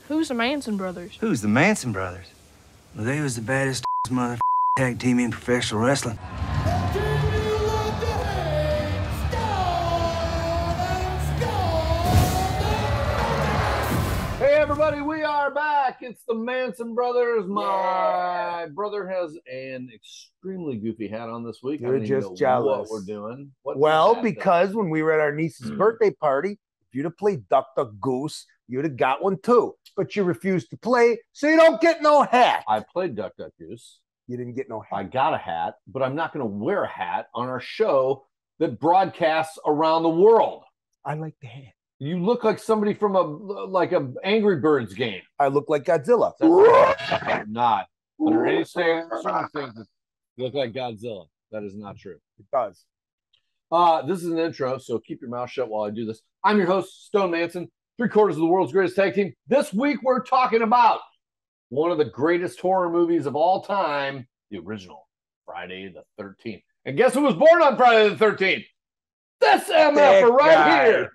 Who's the Manson brothers? Who's the Manson brothers? Well, they was the baddest mother tag team in professional wrestling. Hey everybody, we are back. It's the Manson brothers. My brother has an extremely goofy hat on this week. You're just jealous. What we're doing. Because when we were at our niece's birthday party, if you'd have played Duck Duck Goose, you'd have got one too. But you refused to play, so you don't get no hat. I played Duck Duck Goose. You didn't get no hat. I got a hat, but I'm not going to wear a hat on our show that broadcasts around the world. I like the hat. You look like somebody from a Angry Birds game. I look like Godzilla. Not under any circumstances. You look like Godzilla. That is not true. It does. This is an intro, so keep your mouth shut while I do this. I'm your host, Stone Manson, 3/4 of the world's greatest tag team. This week we're talking about one of the greatest horror movies of all time, the original, Friday the 13th. And guess who was born on Friday the 13th? This MF right here.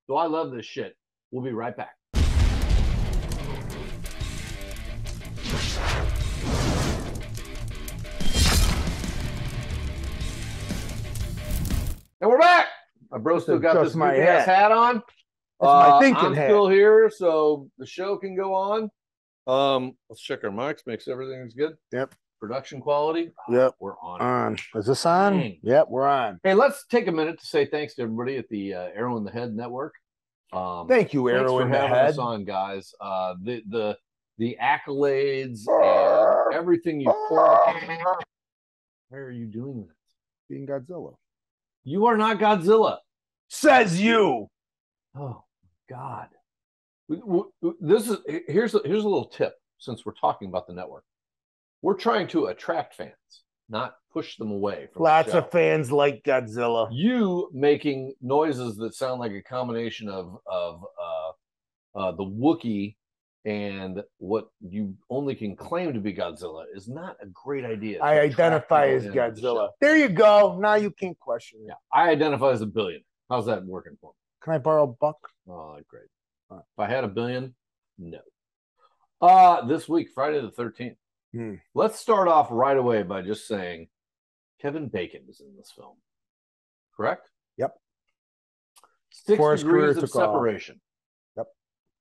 So I love this shit. We'll be right back. And we're back. My bro still got this my ass hat on. That's my thinking I'm hat. still here, so the show can go on. Let's check our mics, make sure everything's good. Yep. Production quality. Yep. We're on. Is this on? Dang. Yep, we're on. Hey, let's take a minute to say thanks to everybody at the Arrow in the Head Network. Thank you, Arrow in the having Head. us on, guys. The accolades and everything you pour. Why are you doing that? Being Godzilla. You are not Godzilla. Says you. Oh God. Here's a little tip since we're talking about the network. We're trying to attract fans, not push them away from Lots the show. of fans like Godzilla. You making noises that sound like a combination of the Wookiee and what you only can claim to be Godzilla is not a great idea. I identify as Godzilla. There you go. Now you can't question it. Yeah, I identify as a billion. How's that working for me? Can I borrow a buck? Oh, great. If I had $1 billion, no. This week, Friday the 13th. Let's start off right away by just saying Kevin Bacon is in this film. Correct? Yep. 6 degrees of separation. Yep.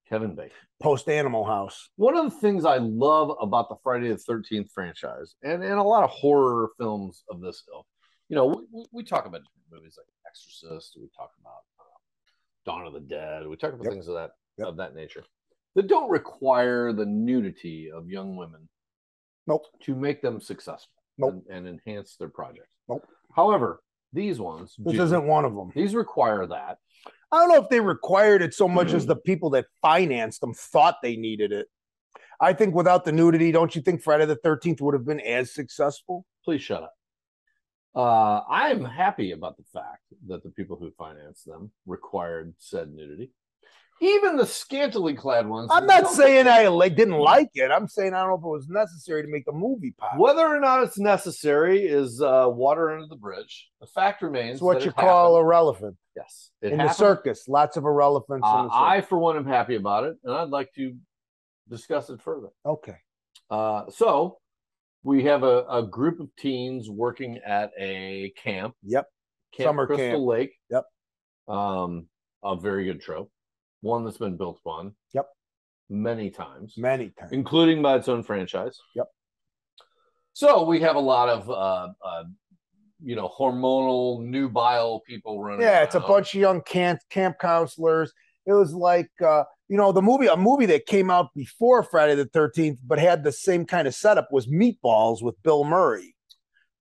Kevin Bacon. Post Animal House. One of the things I love about the Friday the 13th franchise and a lot of horror films of this ilk, you know, we talk about different movies like Exorcist, we talk about Dawn of the Dead, we talk about things of that nature that don't require the nudity of young women to make them successful and enhance their projects. However, these ones this isn't one of them. These require that. I don't know if they required it so much as the people that financed them thought they needed it. I think without the nudity, don't you think Friday the 13th would have been as successful? Please shut up. I'm happy about the fact that the people who financed them required said nudity. Even the scantily clad ones. I'm not saying I didn't like it. I'm saying I don't know if it was necessary to make the movie pop. Whether or not it's necessary is water under the bridge. The fact remains it's what you call irrelevant. Yes. In the circus, lots of irrelevance. I, for one, am happy about it, and I'd like to discuss it further. Okay. So we have a group of teens working at a camp. Yep. Summer Crystal camp. Lake. Yep. A very good trope. One that's been built upon. Yep. Many times. Many times. Including by its own franchise. Yep. So we have a lot of hormonal nubile people running around. It's a bunch of young camp counselors. It was like a movie that came out before Friday the 13th, but had the same kind of setup, was Meatballs with Bill Murray,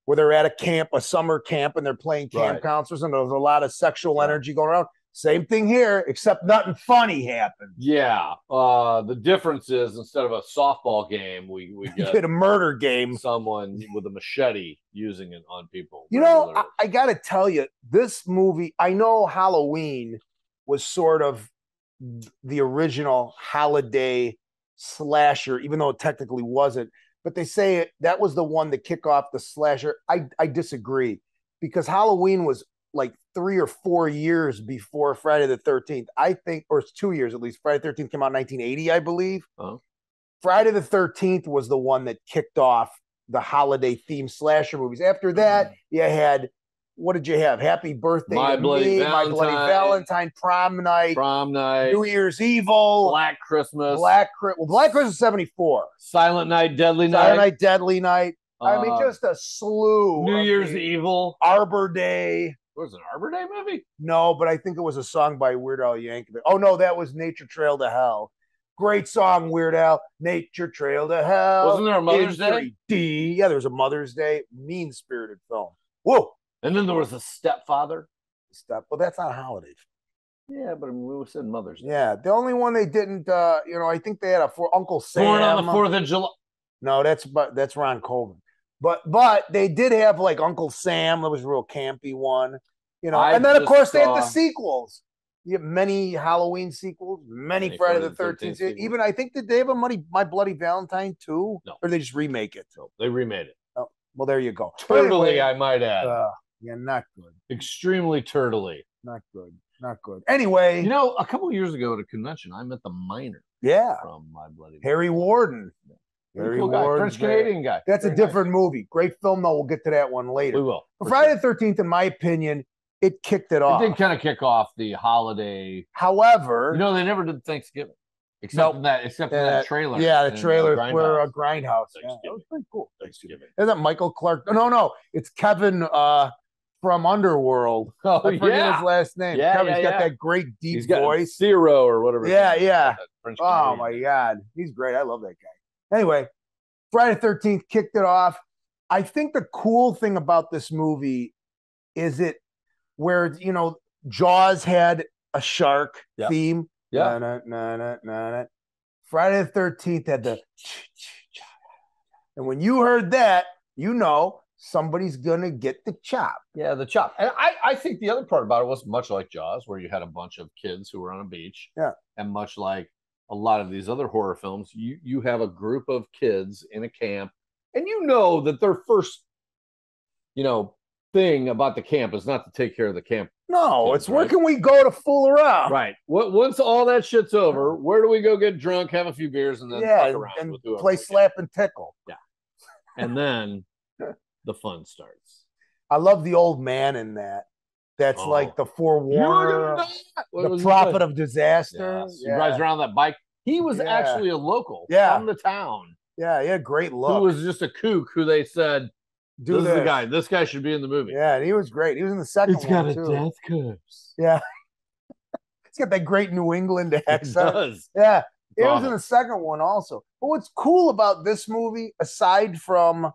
where they're at a summer camp, and they're playing camp counselors, and there's a lot of sexual energy going around. Same thing here, except nothing funny happened. Yeah. The difference is instead of a softball game, we get a murder game. Someone with a machete using it on people. You know, I got to tell you, this movie, I know Halloween was sort of the original holiday slasher, even though it technically wasn't. But they say that was the one to kick off the slasher. I disagree, because Halloween was like 3 or 4 years before Friday the 13th. I think, or it's 2 years at least. Friday the 13th came out in 1980, I believe. Oh. Friday the 13th was the one that kicked off the holiday themed slasher movies. After that, you had, what did you have? Happy Birthday My to Bloody Me, My Bloody Valentine, Prom Night, New Year's Evil, Black Christmas, Black Christmas 74, Silent Night, Deadly Night, Silent Night, Deadly Night. I mean, just a slew. New Year's Evil, Arbor Day. Was it an Arbor Day movie? No, but I think it was a song by Weird Al Yankovic. Oh no, that was Nature Trail to Hell. Great song, Weird Al. Nature Trail to Hell. Wasn't there a Mother's Day? 3D. Yeah, there was a Mother's Day. Mean-spirited film. Whoa. And then there was a Stepfather. Well, that's not a holiday. Yeah, but we said Mother's Day. Yeah, the only one they didn't, I think they had a for Uncle Sam. Born on the 4th of July. No, that's Ron Colvin. But they did have like Uncle Sam. That was a real campy one. And then of course they had the sequels. You have many Halloween sequels, many Friday the 13th. Even I think did they have My Bloody Valentine too? No. Or they just remake it? No, they remade it. Oh, well, there you go. Turtly, anyway, I might add. Yeah, not good. Extremely turtly. Not good. Not good. Anyway, a couple of years ago at a convention, I met the miner. Yeah. From My Bloody Harry Warden. Very cool guy, French Canadian guy. That's a different movie. Great film, though. We'll get to that one later. We will. Friday the 13th, in my opinion, it kicked it off. It did kind of kick off the holiday. However, they never did Thanksgiving, except in that trailer. Yeah, the trailer for a Grindhouse. Yeah, that was pretty cool. Thanksgiving. Isn't that Michael Clark? No, it's Kevin from Underworld. Oh, I forget his last name. Yeah, Kevin's got that great deep voice. Zero or whatever. Yeah. Oh my God, he's great. I love that guy. Anyway, Friday the 13th kicked it off. I think the cool thing about this movie is it where Jaws had a shark theme. Yeah. Friday the 13th had the and when you heard that, somebody's gonna get the chop. Yeah, the chop. And I think the other part about it was much like Jaws, where you had a bunch of kids who were on a beach. Yeah. And much like a lot of these other horror films, you have a group of kids in a camp, and that their first, thing about the camp is not to take care of the camp. No, it's where can we go to fool around? Right. Once all that shit's over, where do we go get drunk, have a few beers, and then fuck around and with play slap and tickle? Yeah. And then the fun starts. I love the old man in that. That's like the forewarner, the prophet of disaster. Yes. He rides around that bike. He was actually a local from the town. Yeah, he had great look. Who was just a kook who they said, this is the guy. This guy should be in the movie. Yeah, and he was great. He was in the second one, too. He's got a death curse. Yeah. He's got that great New England accent. He does. Yeah. It was in the second one also. But what's cool about this movie, aside from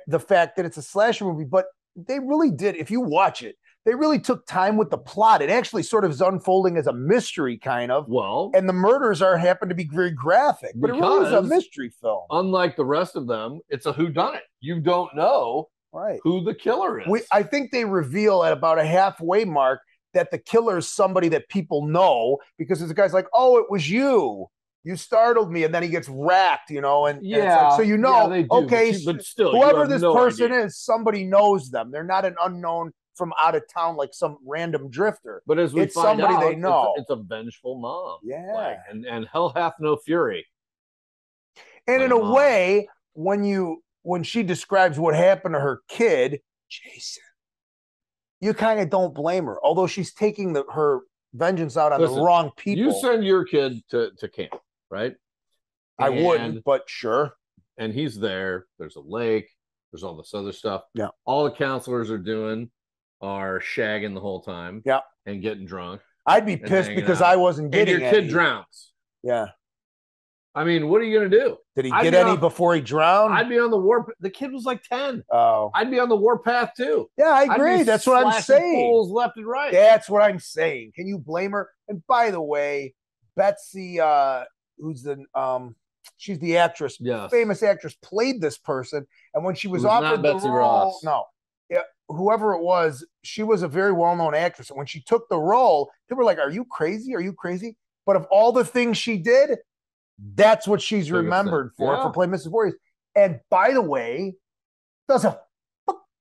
the fact that it's a slasher movie, but they really did, if you watch it, they really took time with the plot. It actually sort of is unfolding as a mystery, kind of. Well, and the murders happen to be very graphic, but it really is a mystery film. Unlike the rest of them, it's a whodunit. You don't know who the killer is. I think they reveal at about a halfway mark that the killer is somebody that people know, because the guy's like, "Oh, it was you. You startled me," and then he gets racked, and it's like, so they do, okay, but still, whoever this person is, somebody knows them. They're not an unknown from out of town, like some random drifter. But as we it's find somebody out, they know. It's a vengeful mom. Yeah. And hell hath no fury. And in a way, when she describes what happened to her kid, Jason, you kind of don't blame her. Although she's taking her vengeance out on the wrong people. You send your kid to camp, right? I wouldn't, but sure. And he's there. There's a lake. There's all this other stuff. Yeah. All the counselors are shagging the whole time. Yeah. And getting drunk. I'd be pissed because I wasn't getting any. And your kid drowns. Yeah. I mean, what are you going to do? Did he get any before he drowned? I'd be on the warp. The kid was like 10. Oh. I'd be on the warpath too. Yeah, I agree. That's what I'm saying. Fools left and right. That's what I'm saying. Can you blame her? And by the way, Betsy, who's she's the actress, famous actress, played this person. And when she was offered the Betsy role, Ross. No, whoever it was, she was a very well-known actress. And when she took the role, people were like, "Are you crazy? Are you crazy?" But of all the things she did, that's what she's remembered for playing Mrs. Voorhees. And by the way, does a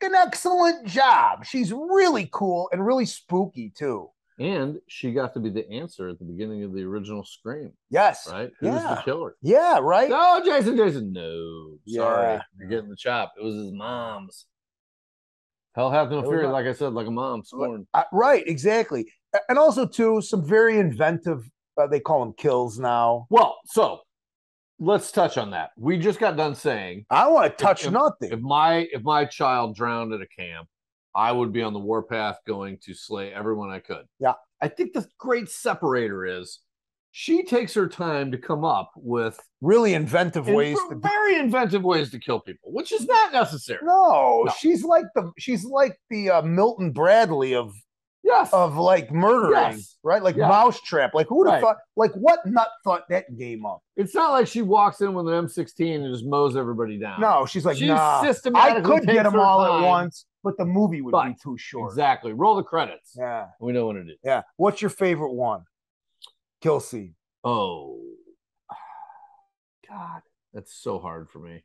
an excellent job. She's really cool and really spooky too. And she got to be the answer at the beginning of the original Scream. Yes. Right? Who's the killer? Yeah, right? No, Jason. No. Sorry. Yeah. You're getting the chop. It was his mom's. Hell hath no fury, like I said, like a mom scorned. Right, exactly. And also, too, some very inventive, they call them kills now. Well, so let's touch on that. We just got done saying I don't want to touch nothing. If my child drowned at a camp, I would be on the warpath going to slay everyone I could. Yeah. I think the great separator is she takes her time to come up with really inventive ways very inventive ways to kill people, which is not necessary. No. She's like the Milton Bradley of like murdering, right? Like Mousetrap. Like who'd have thought? Like what nut thought that game up? It's not like she walks in with an M16 and just mows everybody down. No, she's like, nah. I could get them all at once, but the movie would be too short. Exactly. Roll the credits. Yeah, we know what it is. Yeah. What's your favorite one? Kill scene. Oh, God, that's so hard for me.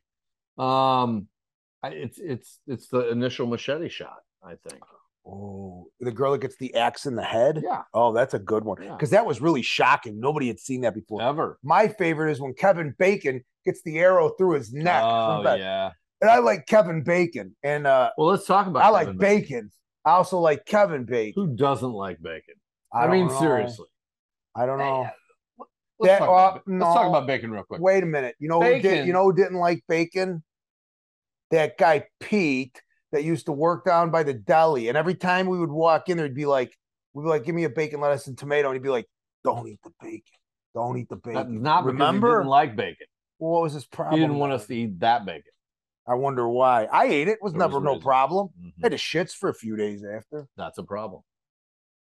It's the initial machete shot, I think. Oh, the girl that gets the axe in the head? Yeah. Oh, that's a good one. Because that was really shocking. Nobody had seen that before. Ever. My favorite is when Kevin Bacon gets the arrow through his neck. Oh, yeah. And I like Kevin Bacon. And well, let's talk about I like bacon. I also like Kevin Bacon. Who doesn't like bacon? I mean, seriously. I don't know. Let's talk about bacon real quick. Wait a minute. You know who didn't like bacon? That guy Pete that used to work down by the deli. And every time we would walk in there, we'd be like, give me a bacon, lettuce, and tomato. And he'd be like, don't eat the bacon. Don't eat the bacon. Not because he didn't like bacon. Well, what was his problem? He didn't want us to eat that bacon. I wonder why. I ate it. It was never no problem. Mm-hmm. I had the shits for a few days after. That's a problem.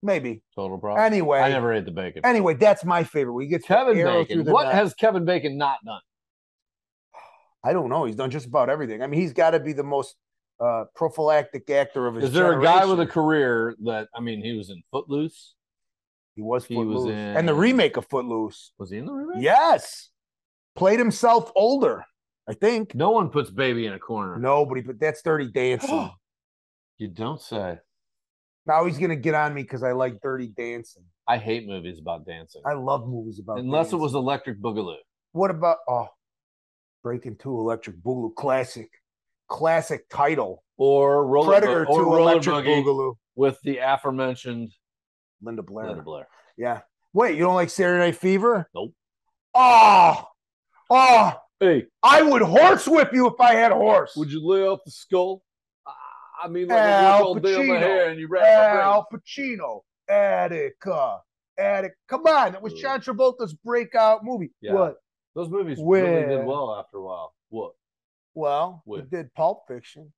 Maybe. Total problem. Anyway. I never ate the bacon. Anyway, that's my favorite. We get Kevin Bacon. What has Kevin Bacon not done? I don't know. He's done just about everything. I mean, he's got to be the most prophylactic actor of his generation. Is there generation. a guy with a career that, I mean, he was in Footloose? He was Footloose. And the remake of Footloose. Was he in the remake? Yes. Played himself older, I think. No one puts baby in a corner. Nobody, but that's Dirty Dancing. You don't say. Now he's going to get on me because I like Dirty Dancing. I hate movies about dancing. I love movies about Unless dancing. it was Electric Boogaloo. What about, Breaking 2 Electric Boogaloo? Classic title. Or Predator 2 Electric Boogaloo. With the aforementioned Linda Blair. Yeah. Wait, you don't like Saturday Night Fever? Nope. Hey. I would horsewhip you if I had a horse. Would you lay off the skull? I mean, like Al a day on my hair and you wrap Al Pacino. Attica. Come on. That was John Travolta's breakout movie. Yeah. What? Those movies really did well after a while. What? Well, he did Pulp Fiction.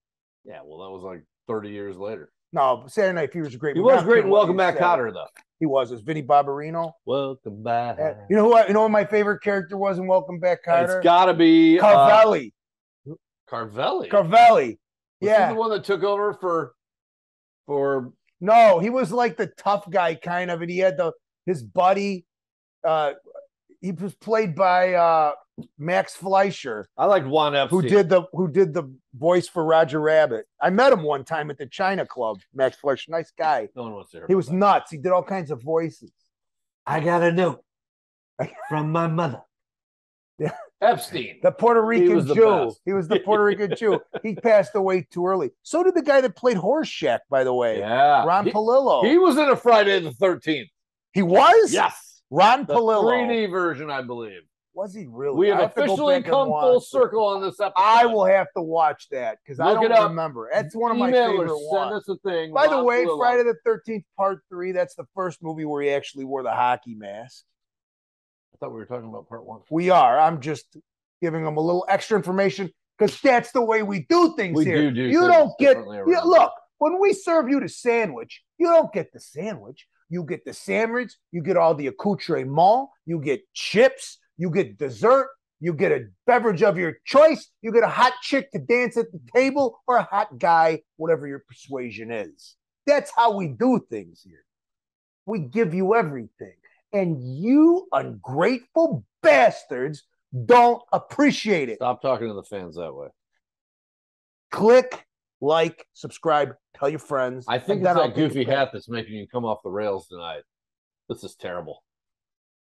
Yeah, well, that was like 30 years later. No, Saturday Night Fever was a great movie. He was great in Welcome Back, Kotter, though. He was. It was Vinnie Barbarino. Welcome back. You know what my favorite character was in Welcome Back, Kotter? It's got to be Carvelli. Carvelli? Yeah. He the one that took over for... No, he was like the tough guy kind of, and he had his buddy. He was played by Max Fleischer. I like Juan Epstein. Who did the voice for Roger Rabbit. I met him one time at the China Club. Max Fleischer, nice guy. No one wants to hear He was nuts. He did all kinds of voices. I got a note from my mother. Yeah. Epstein. The Puerto Rican Jew. He was the Puerto Rican Jew. He passed away too early. So did the guy that played Horseshack, by the way. Yeah. Ron Palillo. He was in a Friday the 13th. He was? Yes. Ron the Palillo. 3D version, I believe. Was he really? We have officially come full circle on this episode. I will have to watch that because I don't remember. That's one of my favorite ones. Send us a thing. By the way, Friday the 13th, Part 3, that's the first movie where he actually wore the hockey mask. I thought we were talking about Part 1. We are. I'm just giving them a little extra information because that's the way we do things here. You don't get... look, when we serve you the sandwich, you don't get the sandwich. You get the sandwich. You get all the accoutrement. You get chips. You get dessert. You get a beverage of your choice. You get a hot chick to dance at the table or a hot guy, whatever your persuasion is. That's how we do things here. We give you everything. And you ungrateful bastards don't appreciate it. Stop talking to the fans that way. Click, like, subscribe, tell your friends. I think it's that goofy hat that's making you come off the rails tonight. This is terrible.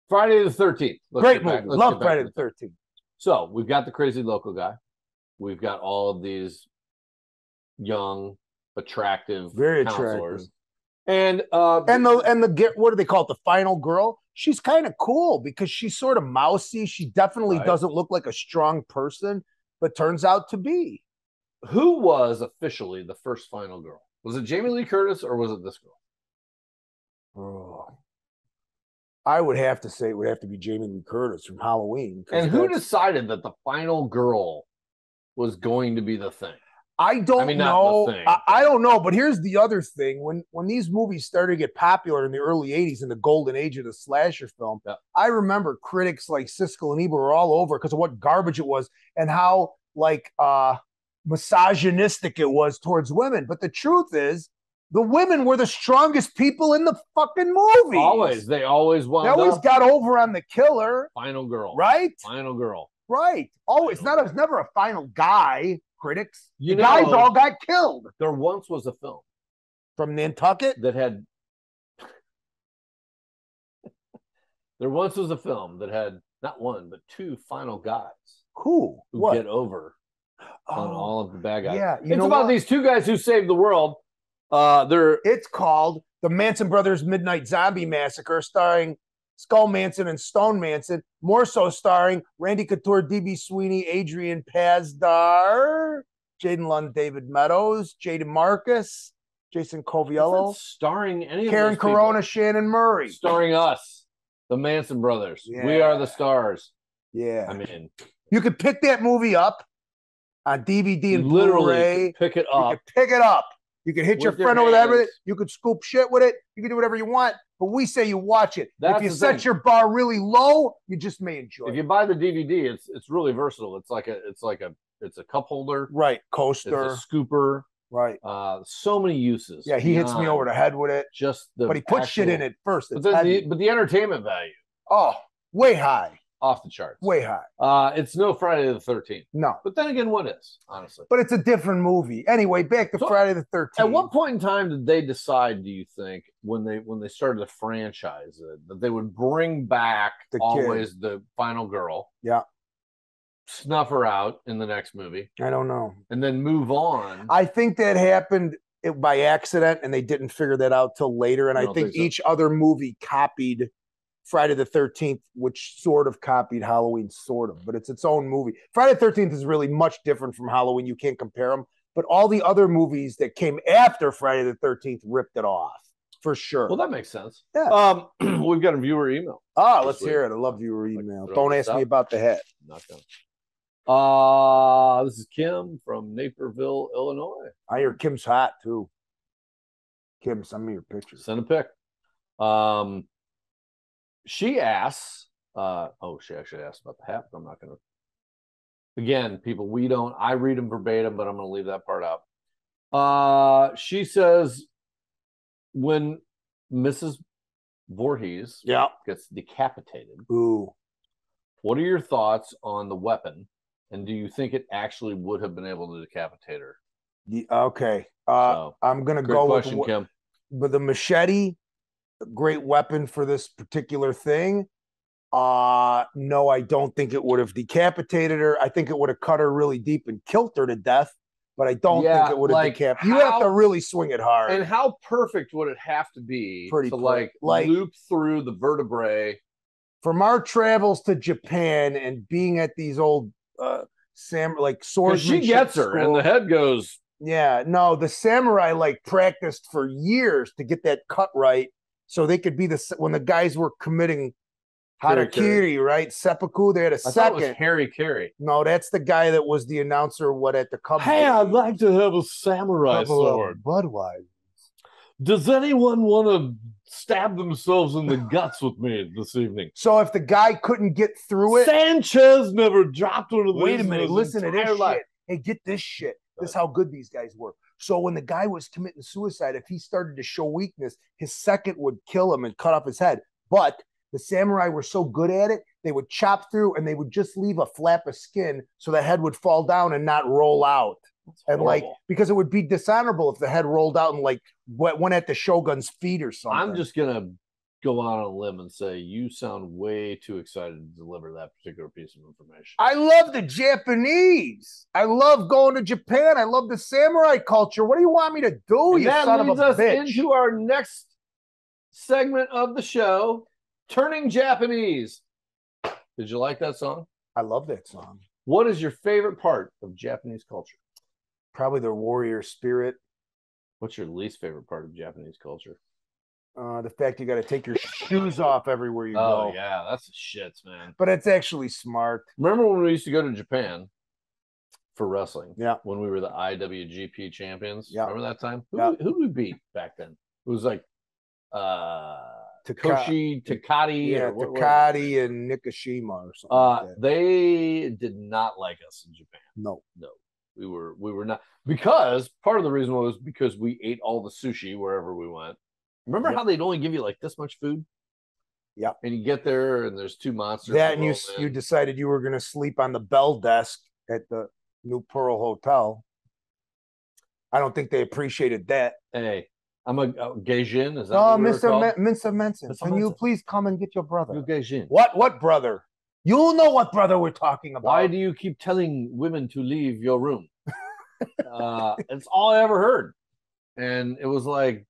Friday the 13th. Great movie. Love Friday the 13th. So we've got the crazy local guy. We've got all of these young, attractive, very counselors. attractive. And the what do they call it? The final girl. She's kind of cool because she's sort of mousy. She definitely doesn't look like a strong person, but turns out to be. Who was officially the first final girl? Was it Jamie Lee Curtis or was it this girl? Oh, I would have to say it would have to be Jamie Lee Curtis from Halloween. And who decided that the final girl was going to be the thing? I don't know. I don't know. But here's the other thing: when these movies started to get popular in the early '80s, in the golden age of the slasher film, I remember critics like Siskel and Ebert were all over because of what garbage it was and how like misogynistic it was towards women. But the truth is, the women were the strongest people in the fucking movie. Always, they always got over on the killer. Final girl, right? Final girl, right? Always. It's never a final guy. Critics, the guys all got killed. There once was a film from Nantucket that had. There once was a film that had not one but two final guys. Who get over on all of the bad guys. Yeah, it's about these two guys who saved the world. It's called The Manson Brothers Midnight Zombie Massacre, starring Skull Manson and Stone Manson, more so starring Randy Couture, D.B. Sweeney, Adrian Pasdar, Jaden Lund, David Meadows, Jaden Marcus, Jason Coviello, starring any Karen of those Corona, people. Shannon Murray, starring us, the Manson brothers. Yeah. We are the stars. Yeah, I mean, you could pick that movie up on DVD and literally Blu-ray. Pick it up. You could pick it up. You can hit your friend over the head with it. You could scoop shit with it. You can do whatever you want. But we say you watch it. If you set your bar really low, you just may enjoy it. If you buy the DVD, it's really versatile. It's a cup holder. Right. Coaster. It's a scooper. Right. So many uses. Yeah, he hits me over the head with it. But he puts shit in it first. But the entertainment value. Oh, way high. Off the charts. Way high. It's no Friday the 13th. No. But then again, what is, honestly? But it's a different movie. Anyway, back to Friday the 13th. At what point in time did they decide, do you think, when they started to franchise it, that they would bring back the final girl? Yeah. Snuff her out in the next movie. I don't know. And then move on. I think that happened by accident, and they didn't figure that out till later. And I think each other movie copied Friday the 13th, which sort of copied Halloween, sort of, but it's its own movie. Friday the 13th is really much different from Halloween. You can't compare them, but all the other movies that came after Friday the 13th ripped it off, for sure. Well, that makes sense. Yeah. We've got a viewer email. Let's hear it. I love viewer email. Don't ask me about the hat. Not gonna. This is Kim from Naperville, Illinois. I hear Kim's hot, too. Kim, send me your picture. Send a pic. She asks, she actually asked about the hat, but I'm not going to. Again, people, I read them verbatim, but I'm going to leave that part out. She says, when Mrs. Voorhees gets decapitated, what are your thoughts on the weapon? And do you think it actually would have been able to decapitate her? Okay. I'm going to go question, Kim. With the machete. Great weapon for this particular thing. No, I don't think it would have decapitated her. I think it would have cut her really deep and killed her to death, but I don't think it would have decapitated. You have to really swing it hard. And how perfect would it have to be to loop through the vertebrae? From our travels to Japan and being at these old swordsmanship she gets her and the head goes. Yeah, no, the samurai practiced for years to get that cut right. So they could be when the guys were committing harakiri, right? Seppuku, they had a second. I thought it was Harry Carey. No, that's the guy that was the announcer. At the Cubs? Hey, I'd like to have a samurai sword. Budweiser. Does anyone want to stab themselves in the guts with me this evening? So if the guy couldn't get through it, Sanchez never dropped one of these. Wait a minute, listen to this shit. Hey, get this shit. This is how good these guys were. So when the guy was committing suicide, if he started to show weakness, his second would kill him and cut off his head. But the samurai were so good at it, they would chop through and they would just leave a flap of skin so the head would fall down and not roll out. And like, because it would be dishonorable if the head rolled out and like went at the Shogun's feet or something. I'm just gonna go out on a limb and say you sound way too excited to deliver that particular piece of information. I love the Japanese. I love going to Japan. I love the samurai culture. What do you want me to do, you son of a bitch? That leads us into our next segment of the show, Turning Japanese. Did you like that song? I love that song. What is your favorite part of Japanese culture? Probably their warrior spirit. What's your least favorite part of Japanese culture? The fact you got to take your shoes off everywhere you go. Oh, yeah, that's the shits, man. But it's actually smart. Remember when we used to go to Japan for wrestling? Yeah. When we were the IWGP champions? Yeah. Remember that time? Yeah. Who did we beat back then? It was like Takati. Yeah, Takati and Nikishima or something like that. They did not like us in Japan. No. We were not, because part of the reason was because we ate all the sushi wherever we went. Remember how they'd only give you like this much food? Yeah. And you get there and there's two monsters. That and you decided you were going to sleep on the bell desk at the New Pearl Hotel. I don't think they appreciated that. Hey, I'm a Gaijin. Is that Mr. Manson, can you please come and get your brother? Gaijin. What brother? You'll know what brother we're talking about. Why do you keep telling women to leave your room? It's all I ever heard. And it was like,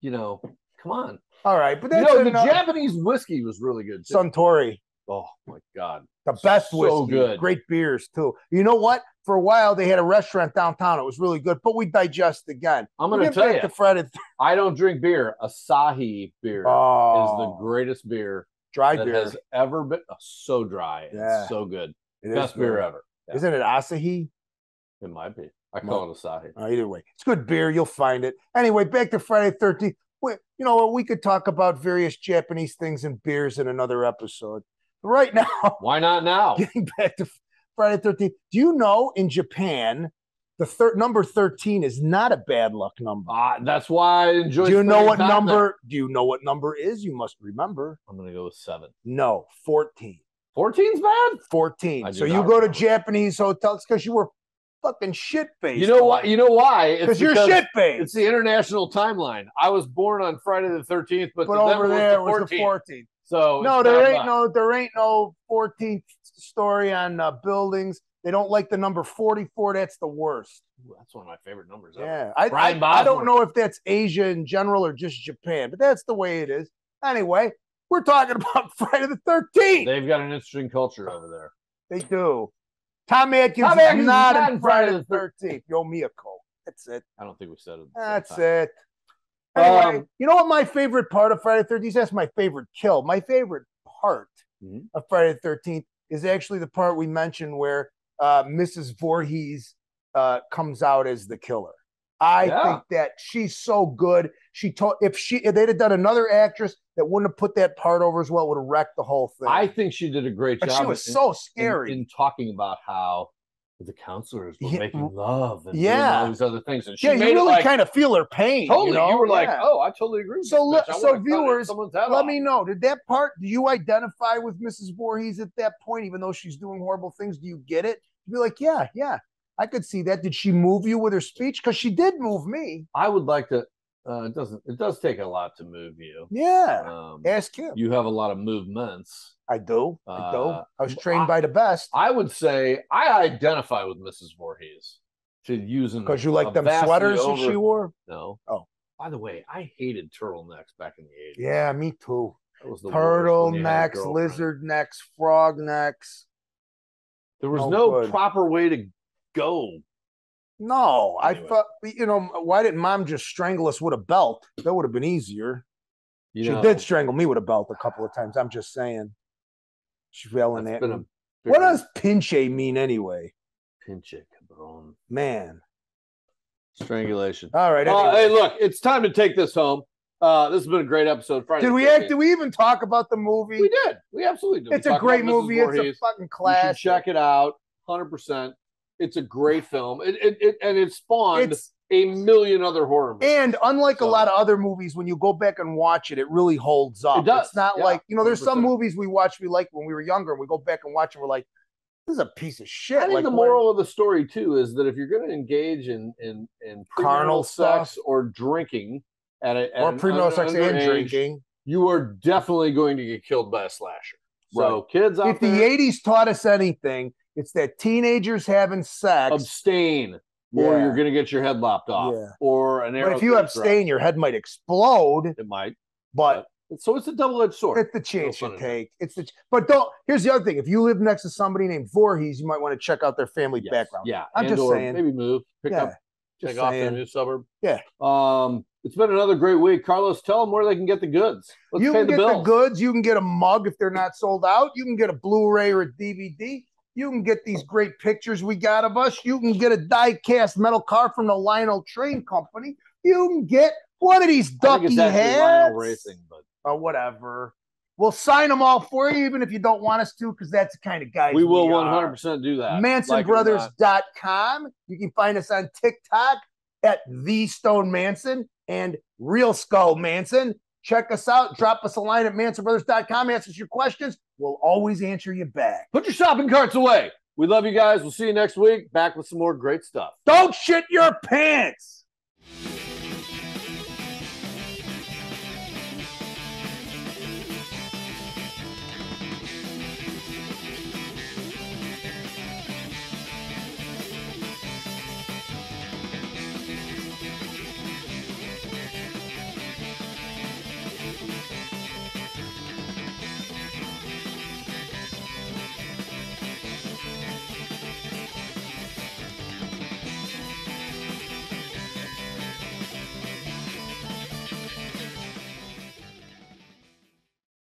come on. All right, but that's the Japanese whiskey was really good too. Suntory. Oh my God. The best whiskey. So good. Great beers too. You know what? For a while they had a restaurant downtown. It was really good, but we digest again. I'm going to tell you, Friday. I don't drink beer. Asahi beer is the greatest beer that has ever been. So dry and so good. Best beer ever. Yeah. Isn't it Asahi? It might be. I call it Asahi. Either way, it's good beer. You'll find it. Anyway, back to Friday 13th. We could talk about various Japanese things and beers in another episode. Right now, why not now? Getting back to Friday 13th. Do you know in Japan, the number 13 is not a bad luck number? That's why I enjoy. Do you know what number? Do you know what number is? You must remember. I'm going to go with 7. No, 14. 14's bad. 14. So you go to Japanese hotels because you were fucking shit-faced. You know what? You know why? Because you're shit-faced. It's the international timeline. I was born on Friday the 13th, but over there it was the 14th. So no, there ain't no 14th story on buildings. They don't like the number 44. That's the worst. Ooh, that's one of my favorite numbers. Yeah, I don't know if that's Asia in general or just Japan, but that's the way it is. Anyway, we're talking about Friday the 13th. They've got an interesting culture over there. They do. Tom Atkins is not in Friday the 13th. Yo Miyako. That's it. I don't think we said it. That's it. Anyway, you know what my favorite part of Friday the 13th? That's my favorite kill. My favorite part of Friday the 13th is actually the part we mentioned where Mrs. Voorhees comes out as the killer. I think that she's so good. If they'd have done another actress that wouldn't have put that part over as well, would have wrecked the whole thing. I think she did a great job. She was so scary in talking about how the counselors were making love and doing all these other things. And she you really kind of feel her pain. Totally. You were like, oh, I totally agree with so viewers, let me know. Did that part, do you identify with Mrs. Voorhees at that point, even though she's doing horrible things? Do you get it? You'd be like, yeah, I could see that. Did she move you with her speech? Because she did move me. I would like to. It does take a lot to move you. Yeah. Ask him. You have a lot of movements. I do. I was trained by the best. I would say I identify with Mrs. Voorhees to using because you like them sweaters that she wore. No. Oh, by the way, I hated turtlenecks back in the 80s. Yeah, me too. That was the turtlenecks, lizard necks, frog necks. There was no proper way to go. No, anyway. I thought, why didn't Mom just strangle us with a belt? That would have been easier. She did strangle me with a belt a couple of times. I'm just saying. She's yelling at me. What does pinche mean anyway? Pinche, cabron. Man. Strangulation. All right. Anyway. Hey, look, it's time to take this home. This has been a great episode. Friday. Did we even talk about the movie? We did. We absolutely did. It's a great movie. It's a fucking classic. You should check it out. 100%. It's a great film. It spawned a million other horror movies. And unlike a lot of other movies, when you go back and watch it, it really holds up. It does. It's not like, there's 100%. Some movies we watched we liked when we were younger, and we go back and watch and we're like, This is a piece of shit. I think the moral of the story too is that if you're going to engage in carnal sex stuff or drinking or premarital sex and drinking, you are definitely going to get killed by a slasher. So right. Kids out if there, the 80s taught us anything, it's that teenagers having sex, abstain, or you're going to get your head lopped off, or an arrow. But if you abstain, your head might explode. It might, but so it's a double-edged sword. It's the chance you take. But don't. Here's the other thing: if you live next to somebody named Voorhees, you might want to check out their family background. Yeah, I'm just saying. Maybe move, pick up, check off in a new suburb. Yeah. It's been another great week. Carlos, tell them where they can get the goods. Let's you pay can the get bills. the goods. You can get a mug if they're not sold out. You can get a Blu-ray or a DVD. You can get these great pictures we got of us. You can get a die-cast metal car from the Lionel Train Company. You can get one of these ducky hats. Lionel Racing, but or whatever. We'll sign them all for you, even if you don't want us to, because that's the kind of guys we will 100% do that. MansonBrothers.com. You can find us on TikTok at The Stone Manson and Real Skull Manson. Check us out. Drop us a line at MansonBrothers.com. Ask us your questions. We'll always answer you back. Put your shopping carts away. We love you guys. We'll see you next week. Back with some more great stuff. Don't shit your pants.